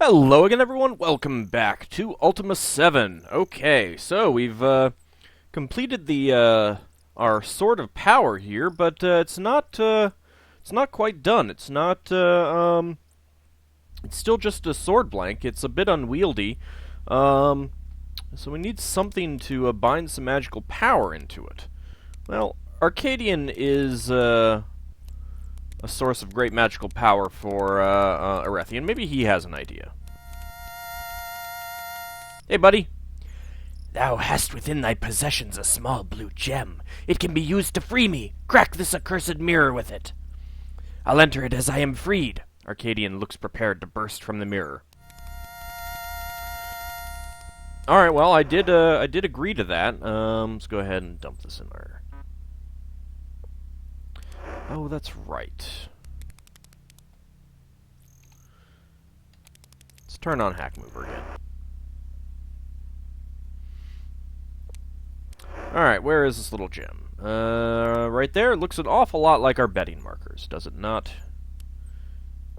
Hello again, everyone. Welcome back to Ultima VII. Okay, so we've completed the our Sword of Power here, but it's not quite done. It's still just a sword blank. It's a bit unwieldy. So we need something to bind some magical power into it. Well, Arcadian is a source of great magical power for Erethian. Maybe he has an idea. Hey, buddy. Thou hast within thy possessions a small blue gem. It can be used to free me. Crack this accursed mirror with it. I'll enter it as I am freed. Arcadian looks prepared to burst from the mirror. Alright, well, I did agree to that. Let's go ahead and dump this in there. Oh, that's right. Let's turn on Hack Mover again. Alright, where is this little gem? Right there. It looks an awful lot like our betting markers, does it not?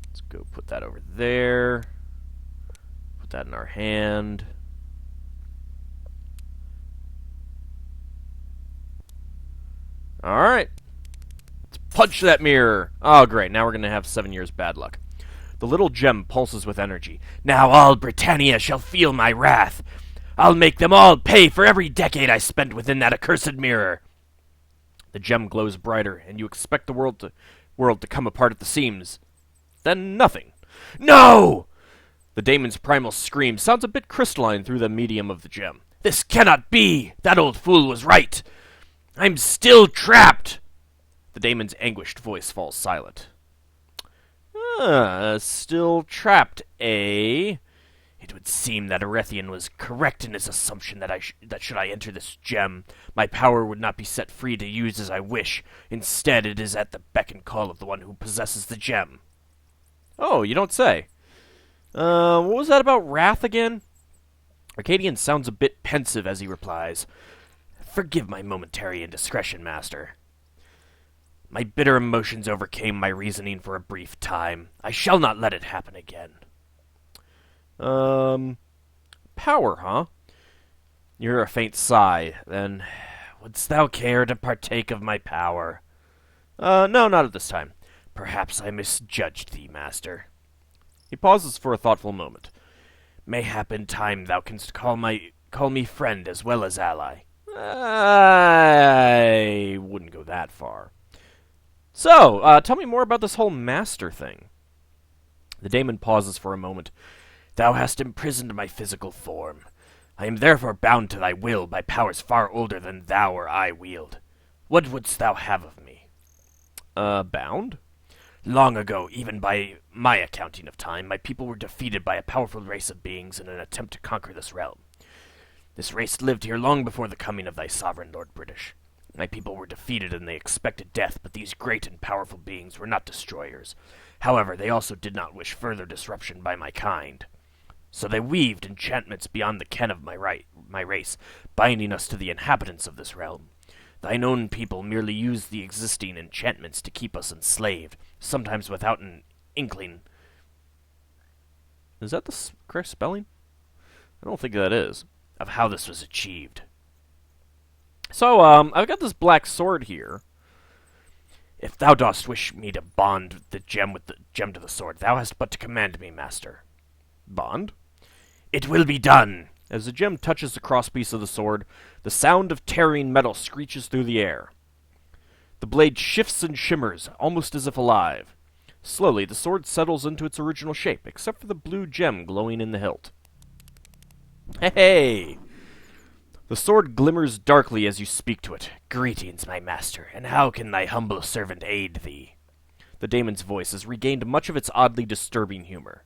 Let's go put that over there. Put that in our hand. Alright. Let's punch that mirror. Oh, great. Now we're going to have 7 years bad luck. The little gem pulses with energy. Now all Britannia shall feel my wrath. I'll make them all pay for every decade I spent within that accursed mirror. The gem glows brighter, and you expect the world to come apart at the seams. Then nothing. No! The daemon's primal scream sounds a bit crystalline through the medium of the gem. This cannot be! That old fool was right! I'm still trapped! The daemon's anguished voice falls silent. Still trapped, eh? It would seem that Erethian was correct in his assumption that should I enter this gem, my power would not be set free to use as I wish. Instead, it is at the beck and call of the one who possesses the gem. Oh, you don't say. What was that about wrath again? Arcadian sounds a bit pensive as he replies. Forgive my momentary indiscretion, master. My bitter emotions overcame my reasoning for a brief time. I shall not let it happen again. Power, huh? You hear a faint sigh, then... Wouldst thou care to partake of my power? No, not at this time. Perhaps I misjudged thee, master. He pauses for a thoughtful moment. Mayhap in time thou canst call me friend as well as ally. I wouldn't go that far. So, tell me more about this whole master thing. The daemon pauses for a moment. Thou hast imprisoned my physical form. I am therefore bound to thy will by powers far older than thou or I wield. What wouldst thou have of me? Bound? Long ago, even by my accounting of time, my people were defeated by a powerful race of beings in an attempt to conquer this realm. This race lived here long before the coming of thy sovereign Lord British. My people were defeated and they expected death, but these great and powerful beings were not destroyers. However, they also did not wish further disruption by my kind. So they weaved enchantments beyond the ken of my race, binding us to the inhabitants of this realm. Thine own people merely used the existing enchantments to keep us enslaved, sometimes without an inkling. Is that the correct spelling? I don't think that is. Of how this was achieved. So, I've got this black sword here. If thou dost wish me to bond the gem with the gem to the sword, thou hast but to command me, master. Bond? It will be done! As the gem touches the crosspiece of the sword, the sound of tearing metal screeches through the air. The blade shifts and shimmers, almost as if alive. Slowly, the sword settles into its original shape, except for the blue gem glowing in the hilt. Hey! The sword glimmers darkly as you speak to it. Greetings, my master, and how can thy humble servant aid thee? The daemon's voice has regained much of its oddly disturbing humor.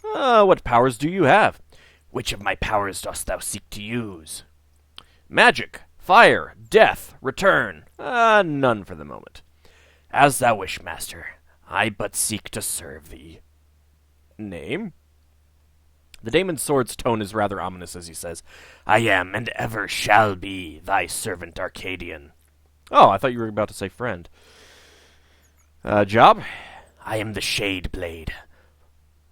What powers do you have? Which of my powers dost thou seek to use? Magic, fire, death, return. None for the moment. As thou wish, master. I but seek to serve thee. Name? The daemon's sword's tone is rather ominous as he says, I am and ever shall be thy servant Arcadian. Oh, I thought you were about to say friend. Job? I am the Shade Blade.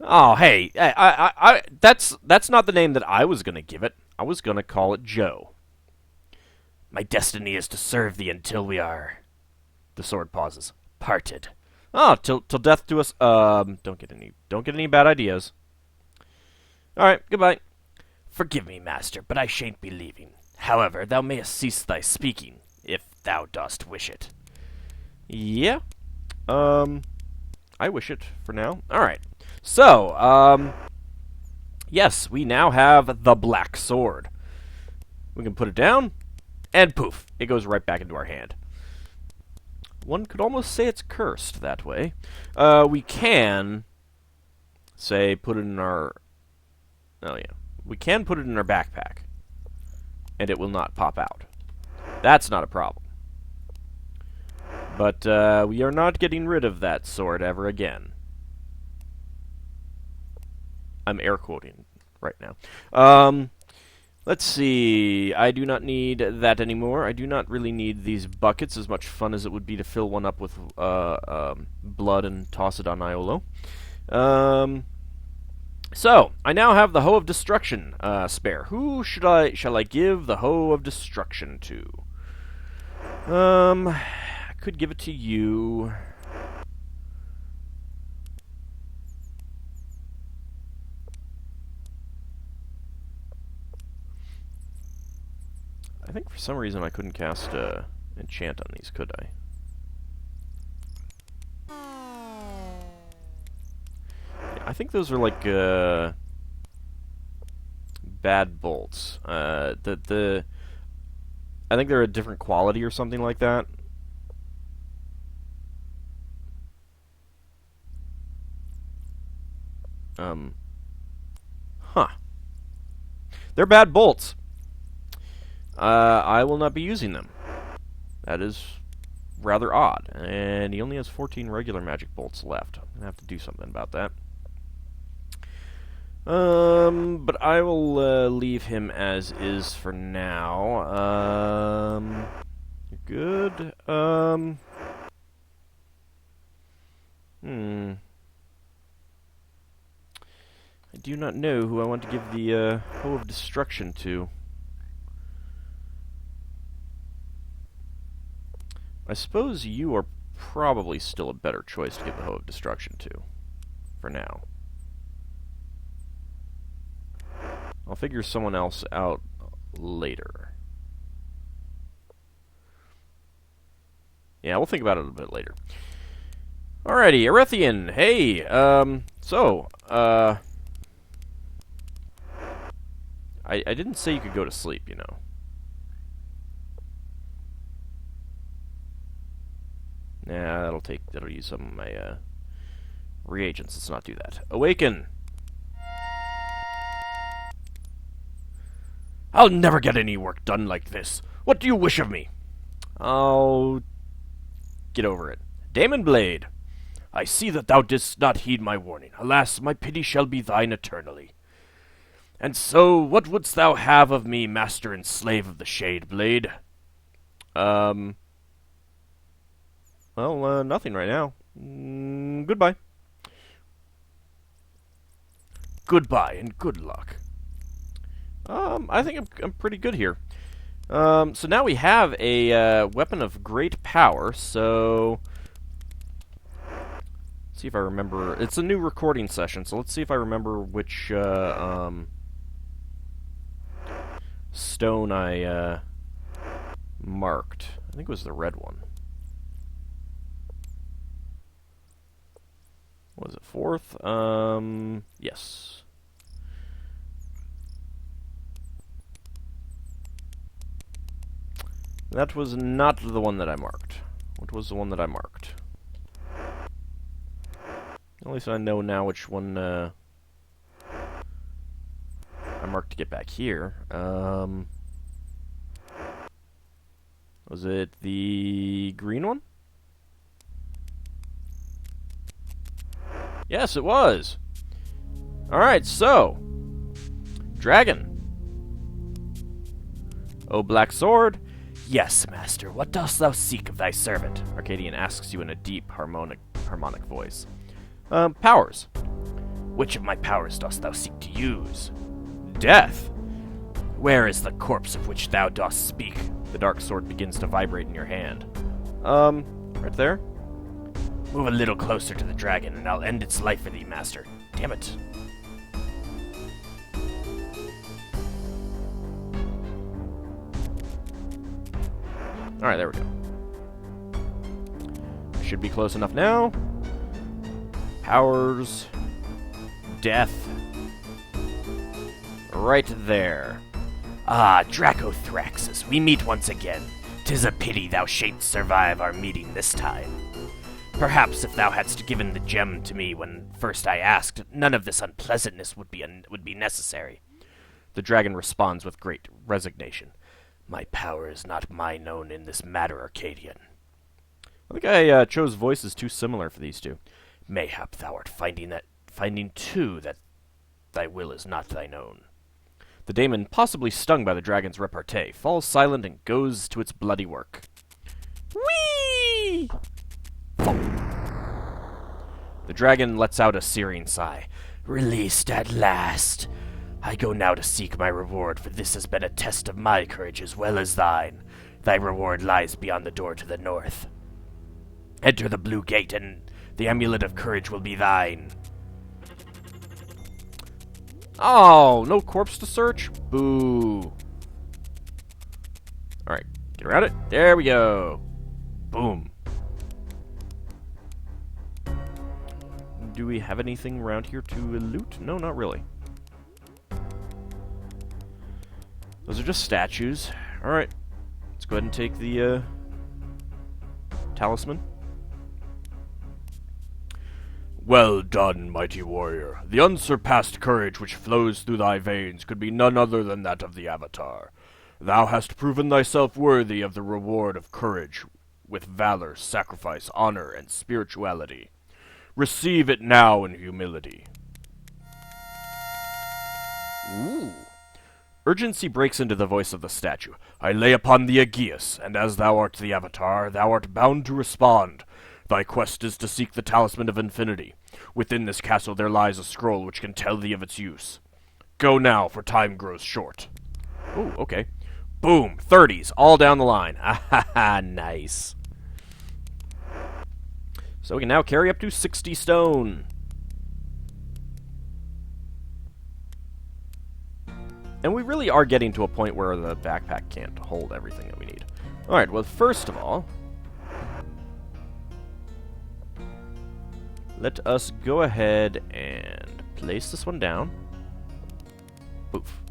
Oh, hey, that's not the name that I was gonna give it. I was gonna call it Joe. My destiny is to serve thee until we are. The sword pauses. Parted. Oh, till death do us. Don't get any bad ideas. All right, goodbye. Forgive me, master, but I shan't be leaving. However, thou mayest cease thy speaking, if thou dost wish it. Yeah. I wish it for now. All right. So, yes, we now have the black sword. We can put it down, and poof, it goes right back into our hand. One could almost say it's cursed that way. We can, say, put it in our... Oh, yeah. We can put it in our backpack, and it will not pop out. That's not a problem. But we are not getting rid of that sword ever again. I'm air quoting right now. Let's see. I do not need that anymore. I do not really need these buckets, as much fun as it would be to fill one up with blood and toss it on Iolo. So, I now have the Hoe of Destruction spare. Who shall I give the Hoe of Destruction to? I could give it to you. I think for some reason I couldn't cast enchant on these, could I? Yeah, I think those are like bad bolts. I think they're a different quality or something like that. Huh. They're bad bolts. I will not be using them. That is rather odd. And he only has 14 regular magic bolts left. I'm going to have to do something about that. But I will leave him as is for now. Good. I do not know who I want to give the Hoe of Destruction to. I suppose you are probably still a better choice to give the Hoe of Destruction to, for now. I'll figure someone else out later. Yeah, we'll think about it a bit later. Alrighty, Erethian, hey, I didn't say you could go to sleep, you know. Nah, that'll use some of my, reagents. Let's not do that. Awaken! I'll never get any work done like this. What do you wish of me? I'll get over it. Damon Blade! I see that thou didst not heed my warning. Alas, my pity shall be thine eternally. And so, what wouldst thou have of me, master and slave of the Shade Blade? Well, nothing right now. Goodbye. Goodbye, and good luck. I think I'm pretty good here. So now we have a weapon of great power, so... Let's see if I remember... It's a new recording session, so let's see if I remember which, stone I, marked. I think it was the red one. Was it fourth? Yes. That was not the one that I marked. What was the one that I marked? At least I know now which one, I marked to get back here. Was it the green one? Yes, it was. Alright, so. Dragon. Oh, black sword. Yes, master. What dost thou seek of thy servant? Arcadian asks you in a deep, harmonic voice. Powers. Which of my powers dost thou seek to use? Death? Where is the corpse of which thou dost speak? The dark sword begins to vibrate in your hand. Right there. Move a little closer to the dragon, and I'll end its life for thee, master. Damn it. Alright, there we go. Should be close enough now. Powers. Death. Right there. Ah, Dracothraxus, we meet once again. 'Tis a pity thou shouldn't survive our meeting this time. Perhaps if thou hadst given the gem to me when first I asked, none of this unpleasantness would be necessary. The dragon responds with great resignation. My power is not mine own in this matter, Arcadian. I think I chose voices too similar for these two. Mayhap thou art finding too that thy will is not thine own. The daemon, possibly stung by the dragon's repartee, falls silent and goes to its bloody work. Whee! The dragon lets out a searing sigh. Released at last. I go now to seek my reward, for this has been a test of my courage as well as thine. Thy reward lies beyond the door to the north. Enter the blue gate, and the amulet of courage will be thine. Oh, no corpse to search? Boo. Alright, get around it. There we go. Boom. Do we have anything around here to loot? No, not really. Those are just statues. Alright, let's go ahead and take the talisman. Well done, mighty warrior. The unsurpassed courage which flows through thy veins could be none other than that of the Avatar. Thou hast proven thyself worthy of the reward of courage, with valor, sacrifice, honor, and spirituality. Receive it now in humility. Ooh. Urgency breaks into the voice of the statue. I lay upon thee Aegeus, and as thou art the Avatar, thou art bound to respond. Thy quest is to seek the Talisman of Infinity. Within this castle there lies a scroll which can tell thee of its use. Go now, for time grows short. Ooh, okay. Boom, 30s, all down the line. Ah, nice. So we can now carry up to 60 stone. And we really are getting to a point where the backpack can't hold everything that we need. Alright, well, first of all, let us go ahead and place this one down. Poof.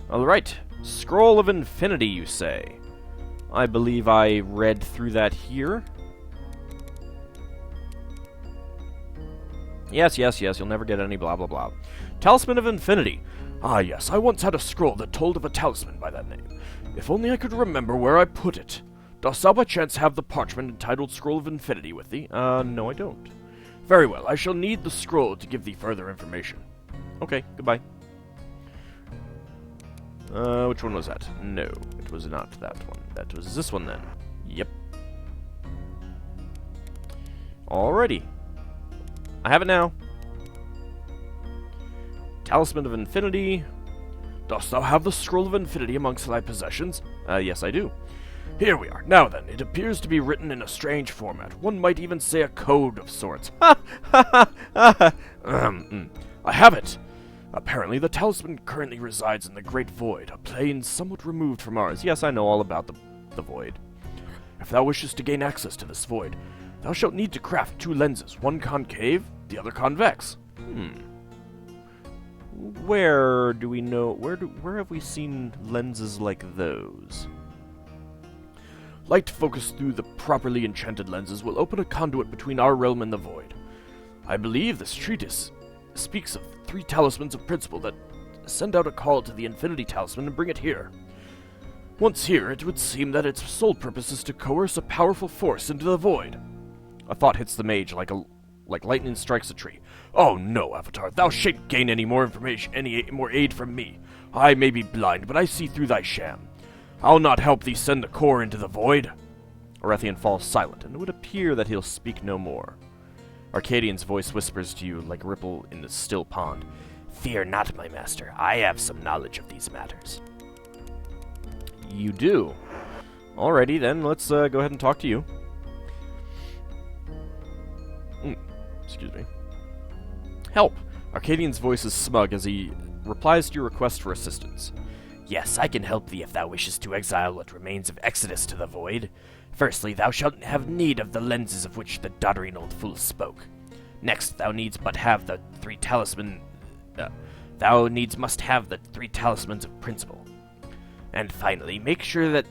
Alright, Scroll of Infinity, you say. I believe I read through that here. Yes, you'll never get any blah blah blah. Talisman of Infinity. Ah yes, I once had a scroll that told of a talisman by that name. If only I could remember where I put it. Dost thou by chance have the parchment entitled Scroll of Infinity with thee? No I don't. Very well, I shall need the scroll to give thee further information. Okay, goodbye. Which one was that? No, it was not that one. That was this one then. Yep. Alrighty. I have it now. Talisman of Infinity. Dost thou have the Scroll of Infinity amongst thy possessions? Yes I do. Here we are. Now then, it appears to be written in a strange format. One might even say a code of sorts. I have it! Apparently the talisman currently resides in the Great Void, a plane somewhat removed from ours. Yes, I know all about the void. If thou wishest to gain access to this void, thou shalt need to craft 2 lenses, one concave, the other convex. Where do we know? Where have we seen lenses like those? Light focused through the properly enchanted lenses will open a conduit between our realm and the void. I believe this treatise speaks of 3 talismans of principle that send out a call to the Infinity Talisman and bring it here. Once here, it would seem that its sole purpose is to coerce a powerful force into the void. A thought hits the mage like lightning strikes a tree. Oh no, Avatar, thou shan't gain any more information, any more aid from me. I may be blind, but I see through thy sham. I'll not help thee send the core into the void. Orethian falls silent, and it would appear that he'll speak no more. Arcadian's voice whispers to you like a ripple in the still pond. Fear not, my master. I have some knowledge of these matters. You do. Alrighty, then, let's go ahead and talk to you. Excuse me. Help! Arcadian's voice is smug as he replies to your request for assistance. Yes, I can help thee if thou wishest to exile what remains of Exodus to the void. Firstly, thou shalt have need of the lenses of which the doddering old fool spoke. Next, thou needs but have the three talismans of principle. And finally, make sure that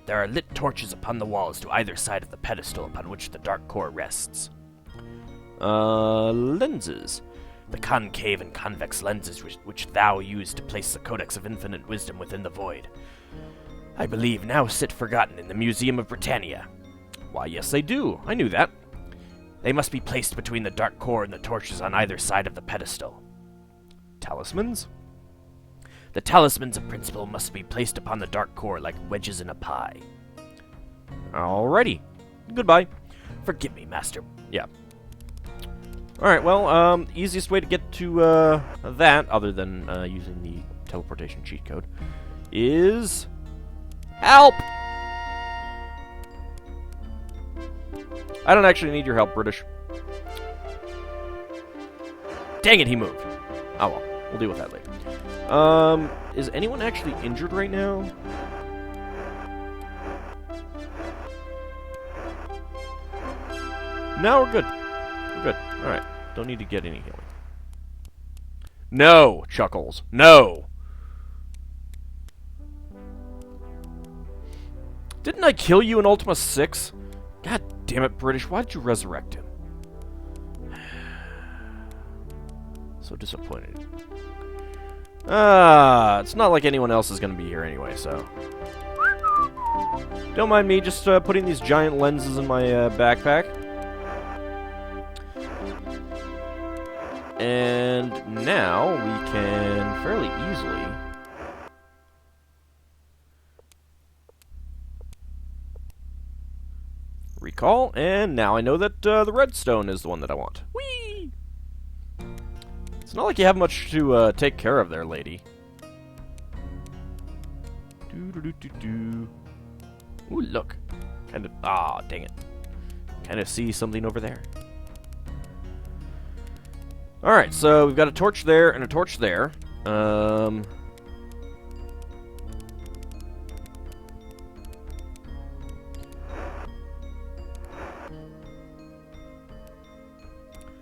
there are lit torches upon the walls to either side of the pedestal upon which the dark core rests. Lenses. The concave and convex lenses which thou used to place the Codex of Infinite Wisdom within the void, I believe now sit forgotten in the Museum of Britannia. Why, yes, they do. I knew that. They must be placed between the dark core and the torches on either side of the pedestal. Talismans? The talismans of principle must be placed upon the dark core like wedges in a pie. Alrighty. Goodbye. Forgive me, master. Yeah. Alright, well, easiest way to get to that, other than using the teleportation cheat code, is... Help! I don't actually need your help, British. Dang it, he moved. Oh well, we'll deal with that later. Is anyone actually injured right now? No, we're good. We're good. Alright. Don't need to get any healing. No, Chuckles. No! Didn't I kill you in Ultima VI? God damn it, British. Why did you resurrect him? So disappointed. It's not like anyone else is going to be here anyway, so... Don't mind me just putting these giant lenses in my backpack. And now we can fairly easily... recall, and now I know that the redstone is the one that I want. Whee! It's not like you have much to take care of there, lady. Doo-doo-doo-doo-doo. Ooh, look. Kind of... Ah, dang it. Kind of see something over there. Alright, so we've got a torch there and a torch there.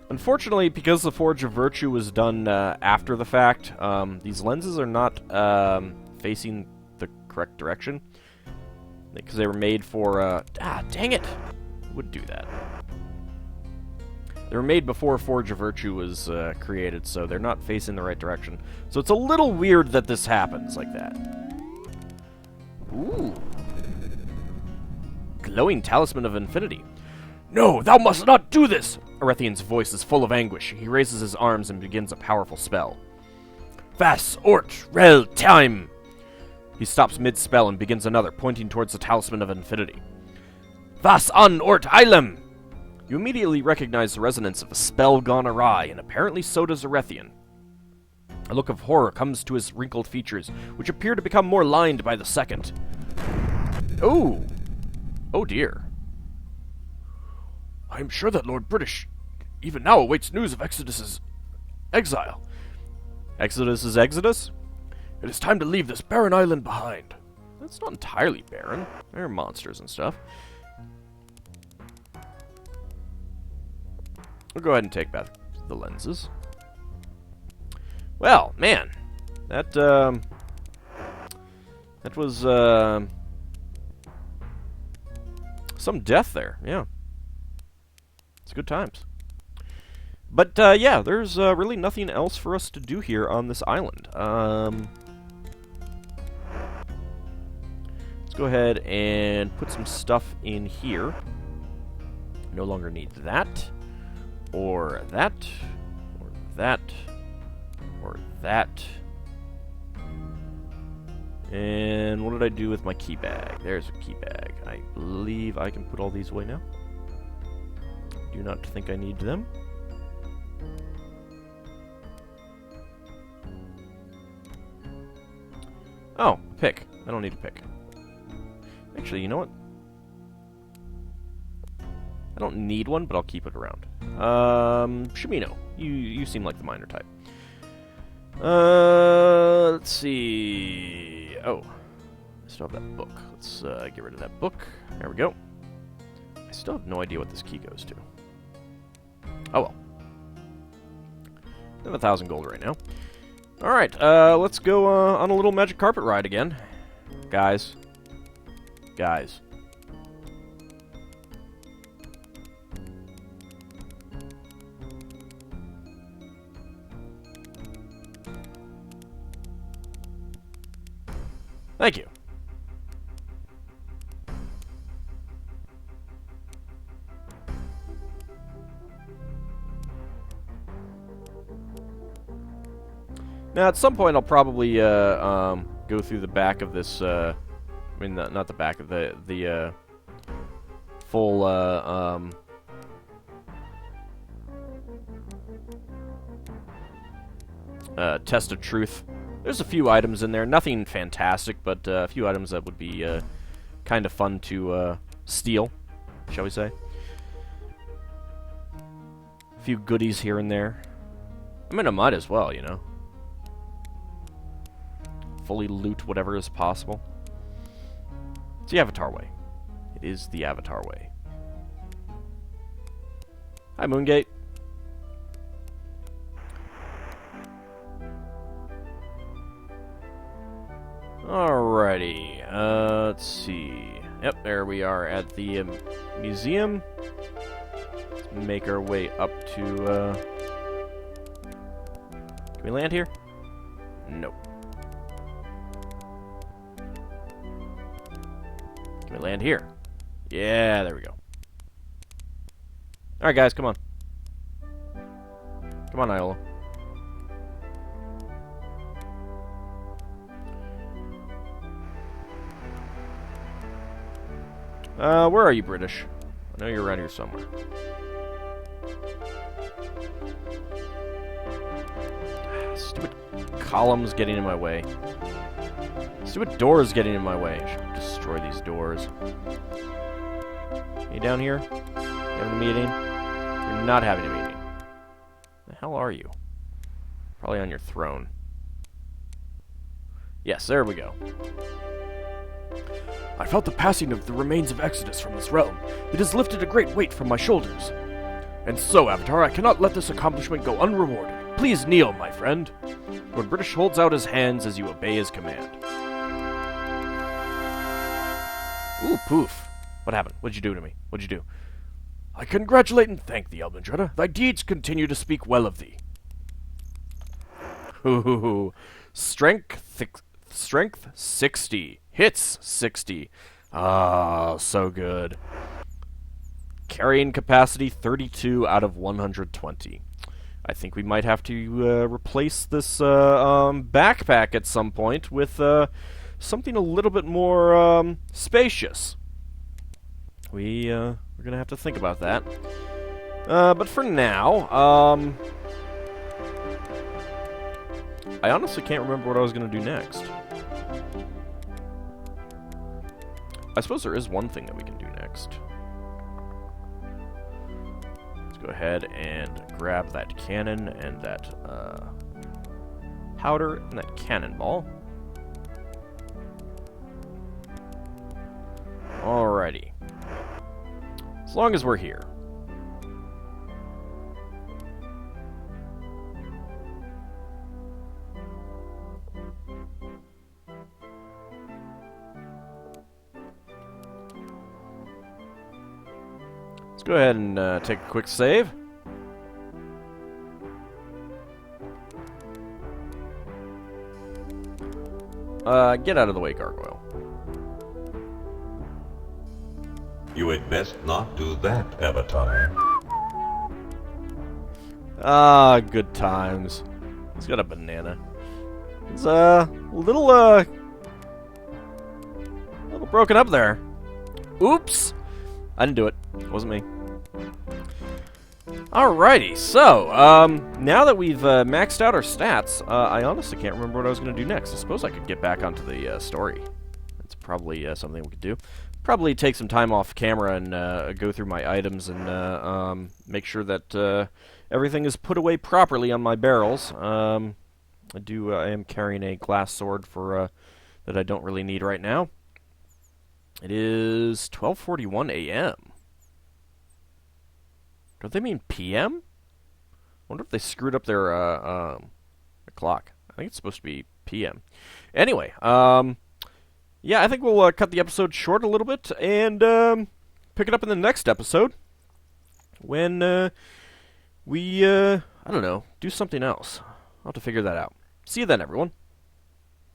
Unfortunately, because the Forge of Virtue was done after the fact, these lenses are not facing the correct direction. Because they were made for... dang it! Who would do that? They were made before Forge of Virtue was created, so they're not facing the right direction. So it's a little weird that this happens like that. Ooh. Glowing Talisman of Infinity. No, thou must not do this! Arethian's voice is full of anguish. He raises his arms and begins a powerful spell. Vas, Ort, Rel, Time! He stops mid-spell and begins another, pointing towards the Talisman of Infinity. Vas an, Ort, Ilem! You immediately recognize the resonance of a spell gone awry, and apparently so does Arethian. A look of horror comes to his wrinkled features, which appear to become more lined by the second. Oh! Oh dear. I am sure that Lord British even now awaits news of Exodus's exile. Exodus's exodus? It is time to leave this barren island behind. That's not entirely barren. There are monsters and stuff. We'll go ahead and take back the lenses. Well, man. That was, some death there, yeah. It's good times. But, yeah, there's really nothing else for us to do here on this island. Let's go ahead and put some stuff in here. No longer need that. Or that. Or that. Or that. And what did I do with my key bag? There's a key bag. I believe I can put all these away now. do not think I need them. Oh, pick. I don't need a pick. Actually, you know what? I don't need one, but I'll keep it around. Shimino. You seem like the miner type. Let's see. Oh, I still have that book. Let's get rid of that book. There we go. I still have no idea what this key goes to. Oh well. I have 1,000 gold right now. Alright, let's go on a little magic carpet ride again. Guys. Guys. Thank you. Now, at some point, I'll probably go through the back of this. I mean, not the back of the full test of truth. There's a few items in there, nothing fantastic, but a few items that would be kind of fun to steal, shall we say? A few goodies here and there. I mean, I might as well, you know. Fully loot whatever is possible. It's the Avatar way. It is the Avatar way. Hi, Moongate. Alrighty. Let's see. Yep, there we are at the museum. Let's make our way up to... Can we land here? Nope. Can we land here? Yeah, there we go. Alright, guys, come on. Come on, Iola. Where are you, British? I know you're around here somewhere. Stupid columns getting in my way. Stupid doors getting in my way. I should destroy these doors. You down here? You having a meeting? You're not having a meeting. The hell are you? Probably on your throne. Yes, there we go. I felt the passing of the remains of Exodus from this realm. It has lifted a great weight from my shoulders. And so, Avatar, I cannot let this accomplishment go unrewarded. Please kneel, my friend. Lord British holds out his hands as you obey his command. Ooh, poof. What happened? What'd you do to me? What'd you do? I congratulate and thank thee, Elbindreda. Thy deeds continue to speak well of thee. Ooh, strength 60. Hits 60. Ah, so good. Carrying capacity 32 out of 120. I think we might have to replace this backpack at some point with something a little bit more spacious. We're gonna have to think about that. But for now, I honestly can't remember what I was gonna do next. I suppose there is one thing that we can do next. Let's go ahead and grab that cannon and that powder and that cannonball. Alrighty. As long as we're here. Go ahead and take a quick save. Get out of the way, Gargoyle. You had best not do that, Avatar. Ah, good times. He's got a banana. It's little broken up there. Oops! I didn't do it. It wasn't me. Alrighty, so, now that we've maxed out our stats, I honestly can't remember what I was going to do next. I suppose I could get back onto the story. That's probably something we could do. Probably take some time off camera and go through my items and make sure that everything is put away properly on my barrels. I am carrying a glass sword for that I don't really need right now. It is 12:41 a.m. Don't they mean p.m.? I wonder if they screwed up their clock. I think it's supposed to be p.m. Anyway, yeah, I think we'll cut the episode short a little bit and pick it up in the next episode when we, I don't know, do something else. I'll have to figure that out. See you then, everyone.